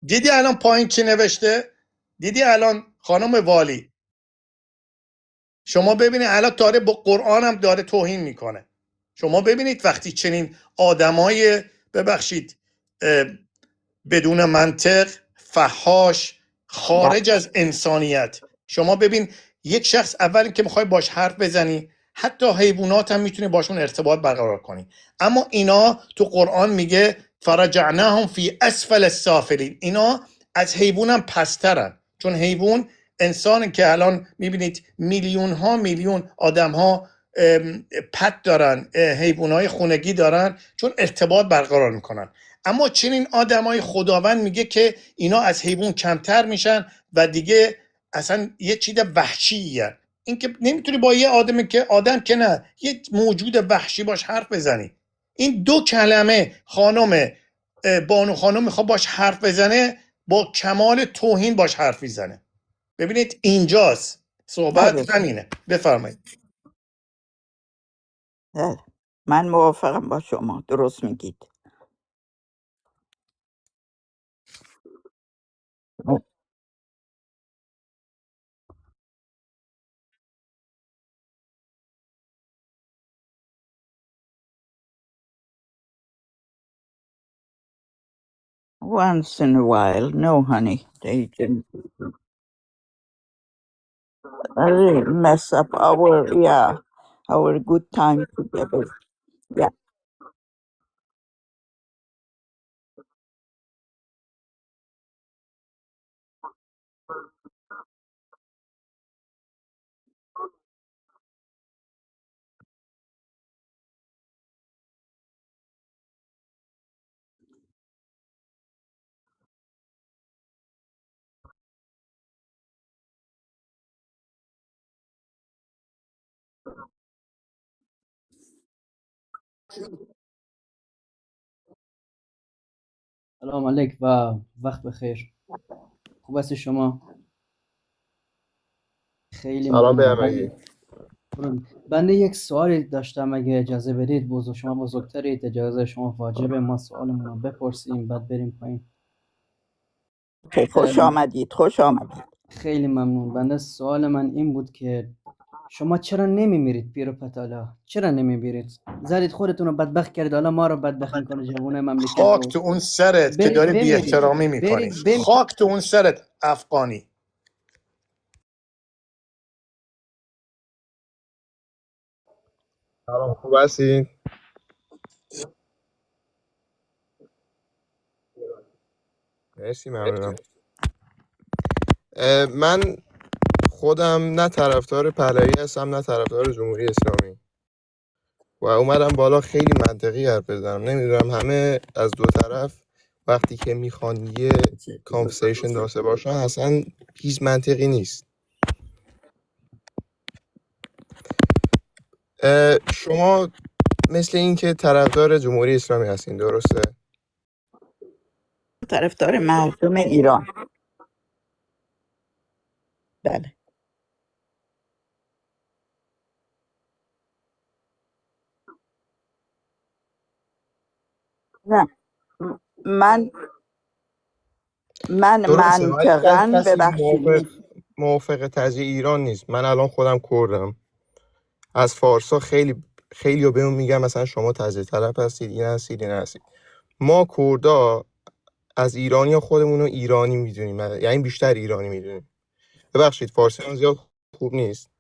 دیدی الان پایین چی نوشته؟ دیدی الان خانم والی، شما ببینید الان داره با قرآن هم داره توهین میکنه. شما ببینید وقتی چنین آدمای ببخشید بدون منطق، فحاش، بله خارج از انسانیت، شما ببین یک شخص اول که میخوای باش حرف بزنی، حتی حیوانات هم میتونی باشون ارتباط برقرار کنی، اما اینا تو قرآن میگه فرجعناهم فی اسفل السافلین، اینا از حیوان هم پسترن. چون حیوان، انسان که الان میبینید میلیون ها میلیون آدم ها پت دارن، حیوان های خونگی دارن، چون ارتباط برقرار میکنن. اما چنین آدمای خداوند میگه که اینا از حیوان کمتر میشن و دیگه اصلا یه چیز وحشیه. این که نمیتونی با یه آدم که نه، یه موجود وحشی باش حرف بزنی. این دو کلمه خانم بانو خانم میخواد باش حرف بزنه، با کمال توهین باش حرف میزنه. ببینید اینجاست بله صحبت همینه. بفرمایید. بله من موافقم با شما درست میگید once in a while no honey they didn't really mess up our good time together yeah سلام علیک و وقت بخیر. خوب هستی شما؟ خیلی سلام به ممنون. همگی. بنده یک سوالی داشتم، اگه اجازه بدید. شما بزرگترید، اجازه شما واجبه ما سوالمون رو بپرسیم بعد بریم پایین. خوش آمدید خوش آمدید خیلی ممنون. بنده سوال من این بود که شما چرا نمیمیرید پیرو پتالا؟ چرا نمیمیرید؟ زدید خودتون رو بدبخت کردید، حالا ما رو بدبخت میکنه جوونه مملکت خاک رو. تو اون سرت که داری برید بی بمیرید، احترامی میکنی. برید بمیرید. خاک تو اون سرت افغانی. سلام، خوب هستین؟ مرسی، ممنونم. من خودم نه طرفدار پهلوی هستم نه طرفدار جمهوری اسلامی و اومدم بالا خیلی منطقی حرف بزنم. نمیدونم همه از دو طرف وقتی که میخوان یه کانورسیشن داشته باشن اصلا هیچ منطقی نیست. شما مثل این که طرفدار جمهوری اسلامی هستین، درسته؟ طرفدار مردم ایران بله نه من درسته، ولی منطقاً کسی ببخشید موافق تجزیه ایران نیست. من الان خودم کردم، از فارسا خیلی رو بهمون میگن مثلا شما تجزیه طلب هستید، این هستید این هستید. ما کردا از ایرانی خودمون رو ایرانی میدونیم، یعنی بیشتر ایرانی میدونیم. ببخشید فارسی من زیاد خوب نیست،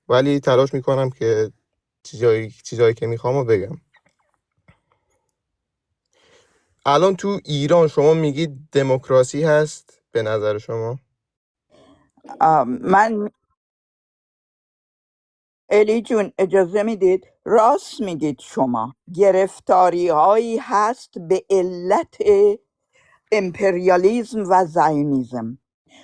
ولی تلاش میکنم که چیزایی که میخوام رو بگم. الان تو ایران شما میگید دموکراسی هست به نظر شما؟ من الی جون اجازه میدید، راست میگید شما، گرفتاری هایی هست به علت امپریالیزم و زایونیزم.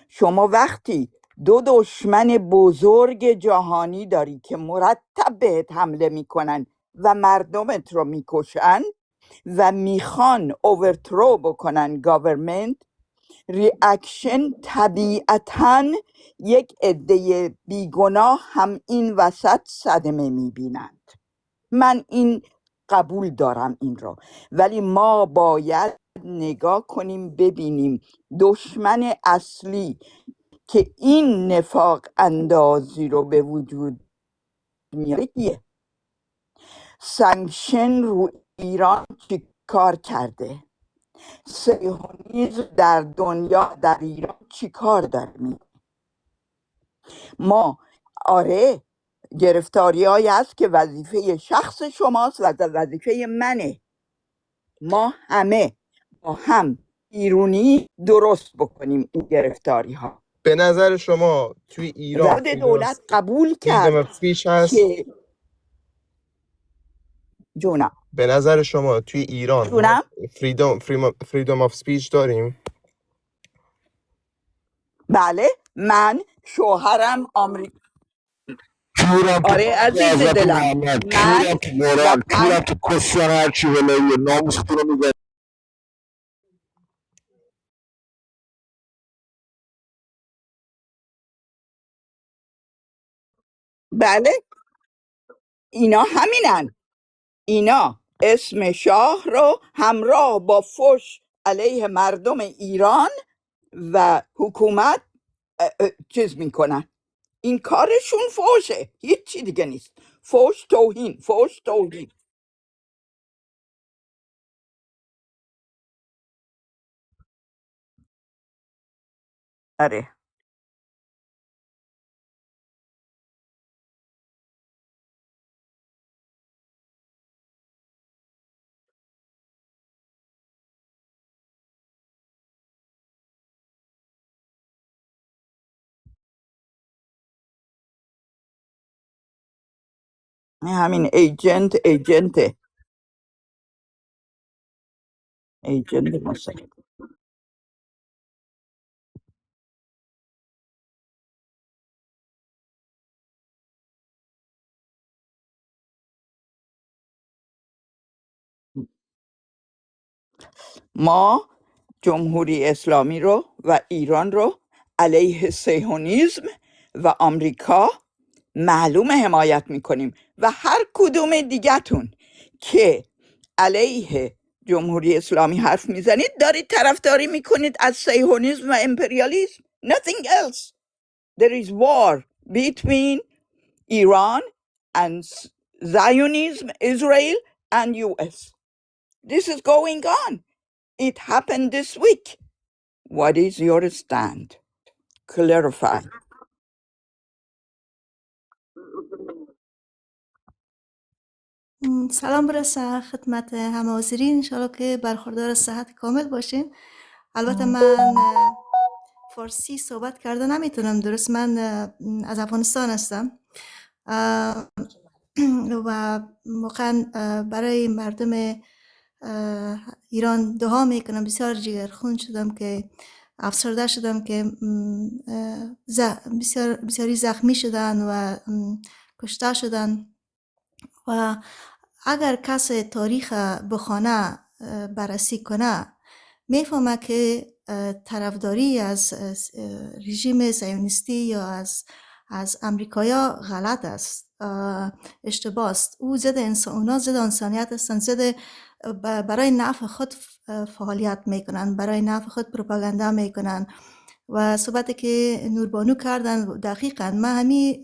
شما وقتی دو دشمن بزرگ جهانی داری که مرتب بهت حمله میکنن و مردمت رو میکشن و میخوان اوورترو بکنن گاورمنت، ریاکشن طبیعتاً یک عده بیگناه هم این وسط صدمه میبینند. من این قبول دارم این رو، ولی ما باید نگاه کنیم ببینیم دشمن اصلی که این نفاق اندازی رو به وجود میاره کیه؟ سانکشن رو ایران چی کار کرده؟ صهیونیسم در دنیا در ایران چی کار داره ما آره گرفتاری هایی هست که وظیفه شخص شماست و وظیفه منه. ما همه با هم ایرونی درست بکنیم این گرفتاری ها. به نظر شما توی ایران خود دولت قبول فریدم کرد اف سپیچ هست؟ که جونم به نظر شما توی ایران ما جونم فریدم اف سپیچ داریم؟ بله، من شوهرم آمریکا. کیرم تو آره بازی عزیز ازتون دلم، محمد، من کیرم تو و قرآن، کیرم تو کسیان هرچی ولایه ناموستون رو میگن. بله اینا همینن. اینا اسم شاه رو همراه با فش علیه مردم ایران و حکومت چیز میکنن. این کارشون فوشه، هیچی دیگه نیست. فوش توهین، فوش توهین. آره همین ایجنت مصر. ما جمهوری اسلامی رو و ایران رو علیه صهیونیسم و آمریکا معلوم حمایت میکنیم و هر کدوم دیگتون که علیه جمهوری اسلامی حرف میزنید دارید طرفداری میکنید از صهیونیسم و امپریالیسم. nothing else. There is war between Iran and Zionism, Israel and US. This is going on. It happened this week. What is your stand? Clarify. سلام برسه خدمت همه حاضرین، انشاءالله که برخوردار صحت کامل باشین. البته من فارسی صحبت کرده نمیتونم درست، من از افغانستان هستم و واقعا برای مردم ایران دعا میکنم. بسیار جگرخون شدم که افسرده شدم که بسیاری زخمی شدن و کشته شدن و اگر کس تاریخ بخونه بررسی کنه میفهمه که طرفداری از رژیم صهیونیستی یا از امریکایا غلط است، اشتباه است. اونا ضد انسانیت هستند، ضد برای نفع خود فعالیت میکنن، برای نفع خود پروپاگاندا میکنن. و صحبتی که نوربانو کردن دقیقاً من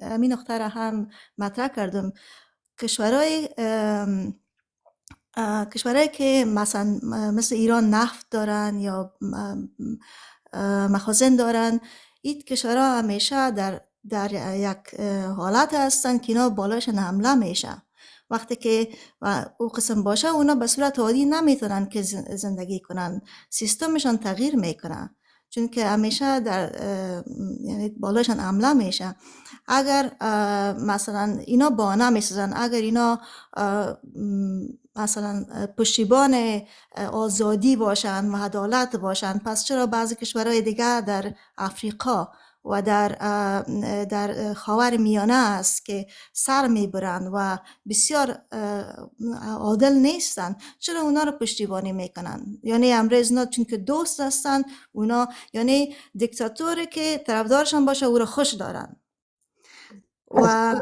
همین نقطه را هم مطرح کردم. کشورهای که مثل ایران نفت دارن یا مخازن دارن، این کشورها همیشه در یک حالت هستن که اینا بالاشن حمله میشه. وقتی که او قسم باشه اونا به صورت عادی نمیتونن که زندگی کنن، سیستمشان تغییر میکنه، چون که همیشه یعنی بالاشان حمله میشه. اگر مثلا اینا بانه میسازن، اگر اینا مثلا پشتیبان آزادی باشن و عدالت باشن، پس چرا بعضی کشورهای دیگه در افریقا و در خاور میانه است که سر میبرند و بسیار عادل نیستن، چرا اونا رو پشتیبانی میکنن؟ یعنی امروز نه چون که دوست هستن اونا، یعنی دیکتاتوری که طرفدارشان باشه او رو خوش دارن. و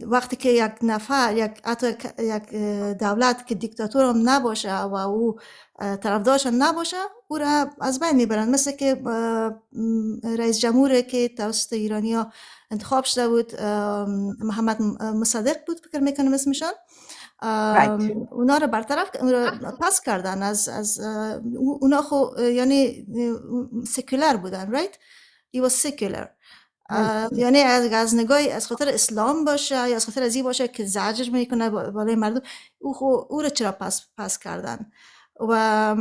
وقتی که یک نفر حتی یک دولت که دیکتاتور هم نباشه و او طرفدارش نباشه او را از بین میبرن، مثل که رئیس جمهوری که توسط ایرانیا انتخاب شده بود، محمد مصدق بود فکر میکنم اسمشان، اونا رو برطرف پس کردن از اونا خو یعنی سکولر بودن، right? He was secular. یعنی از نگاه از خاطر اسلام باشه یا از خاطر ازی باشه که زجر میکنه بالای مردم، او رو چرا پس کردن؟ و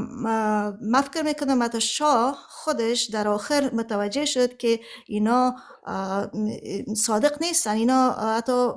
من فکر میکنم حتی شاه خودش در آخر متوجه شد که اینا صادق نیستن، اینا حتی